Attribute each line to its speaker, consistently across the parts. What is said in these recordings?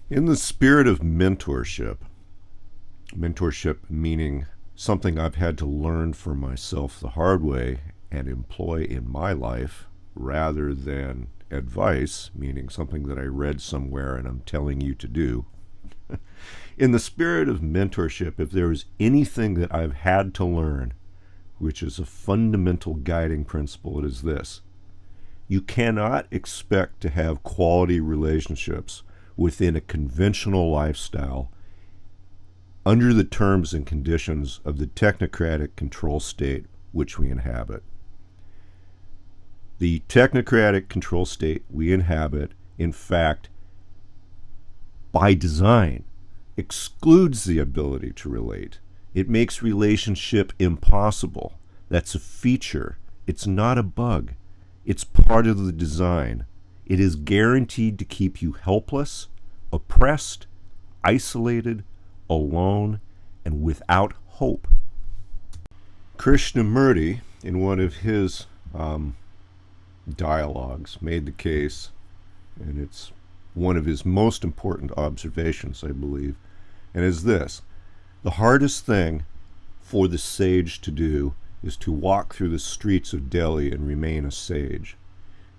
Speaker 1: In the spirit of mentorship meaning something I've had to learn for myself the hard way and employ in my life rather than advice, meaning something that I read somewhere and I'm telling you to do. In the spirit of mentorship, if there is anything that I've had to learn, which is a fundamental guiding principle, it is this. You cannot expect to have quality relationships within a conventional lifestyle under the terms and conditions of the technocratic control state which we inhabit. The technocratic control state we inhabit, in fact, by design, excludes the ability to relate. It makes relationship impossible. That's a feature. It's not a bug. It's part of the design. It is guaranteed to keep you helpless, oppressed, isolated, alone, and without hope. Krishnamurti, in one of his dialogues, made the case, and it's one of his most important observations, I believe, and is this: the hardest thing for the sage to do is to walk through the streets of Delhi and remain a sage,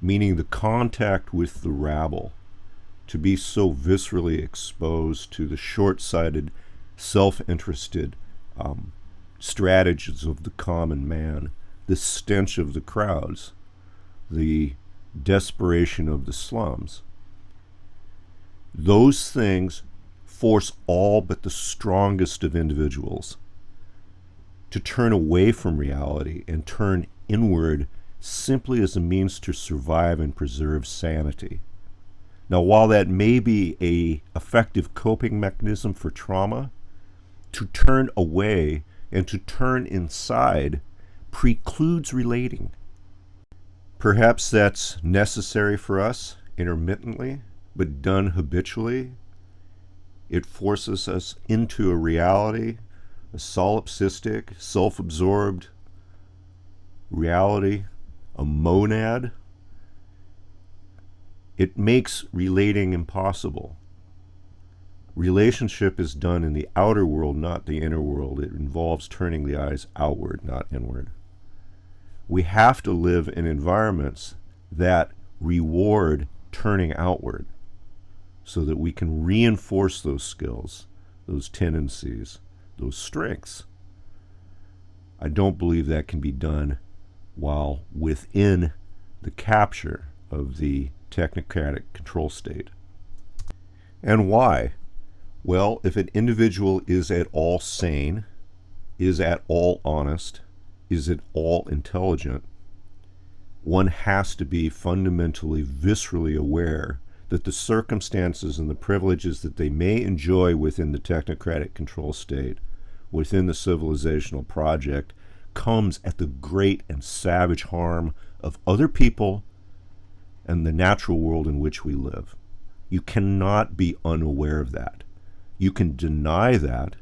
Speaker 1: meaning the contact with the rabble, to be so viscerally exposed to the short-sighted, self-interested strategies of the common man, the stench of the crowds, the desperation of the slums. Those things force all but the strongest of individuals to turn away from reality and turn inward simply as a means to survive and preserve sanity. Now, while that may be an effective coping mechanism for trauma, to turn away and to turn inside precludes relating. Perhaps that's necessary for us intermittently, but done habitually, it forces us into a reality, a solipsistic, self-absorbed reality, a monad. It makes relating impossible. Relationship is done in the outer world, not the inner world. It involves turning the eyes outward, not inward. We have to live in environments that reward turning outward so that we can reinforce those skills, those tendencies, those strengths. I don't believe that can be done while within the capture of the technocratic control state. And why? Well, if an individual is at all sane, is at all honest, is at all intelligent, one has to be fundamentally, viscerally aware that the circumstances and the privileges that they may enjoy within the technocratic control state, within the civilizational project, comes at the great and savage harm of other people and the natural world in which we live. You cannot be unaware of that. You can deny that,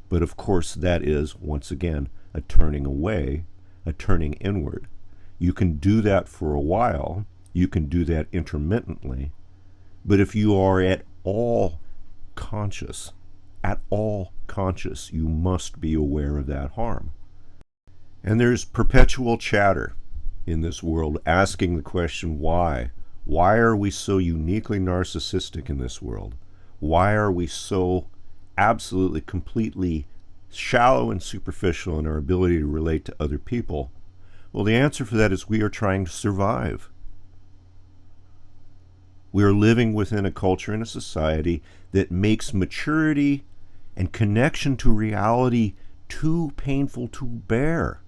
Speaker 1: but of course that is, once again, a turning away, a turning inward. You can do that for a while, you can do that intermittently, but if you are at all conscious, you must be aware of that harm. And there's perpetual chatter in this world asking the question, why? Why are we so uniquely narcissistic in this world? Why are we so absolutely, completely shallow and superficial in our ability to relate to other people? Well, the answer for that is we are trying to survive. We are living within a culture and a society that makes maturity and connection to reality too painful to bear.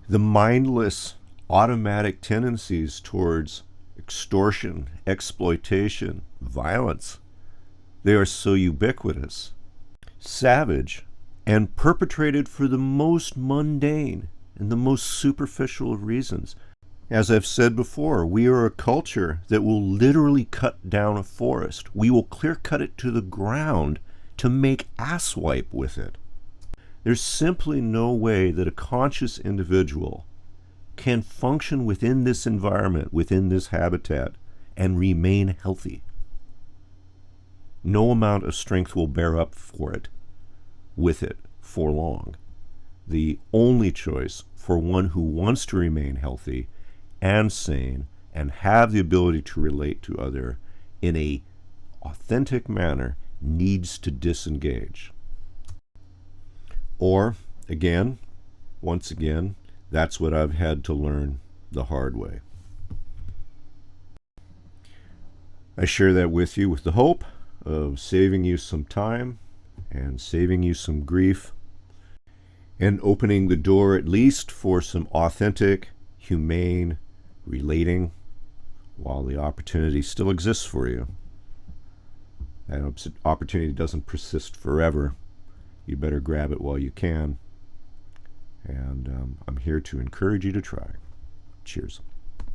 Speaker 1: The mindless, automatic tendencies towards extortion, exploitation, violence, they are so ubiquitous, savage, and perpetrated for the most mundane and the most superficial of reasons. As I've said before, we are a culture that will literally cut down a forest. We will clear cut it to the ground to make asswipe with it. There's simply no way that a conscious individual can function within this environment, within this habitat, and remain healthy. No amount of strength will bear up for it, with it, for long. The only choice for one who wants to remain healthy and sane and have the ability to relate to other in a authentic manner needs to disengage. Or, again, once again, that's what I've had to learn the hard way. I share that with you with the hope of saving you some time and saving you some grief and opening the door at least for some authentic, humane relating while the opportunity still exists for you. That opportunity doesn't persist forever. You better grab it while you can. And I'm here to encourage you to try. Cheers.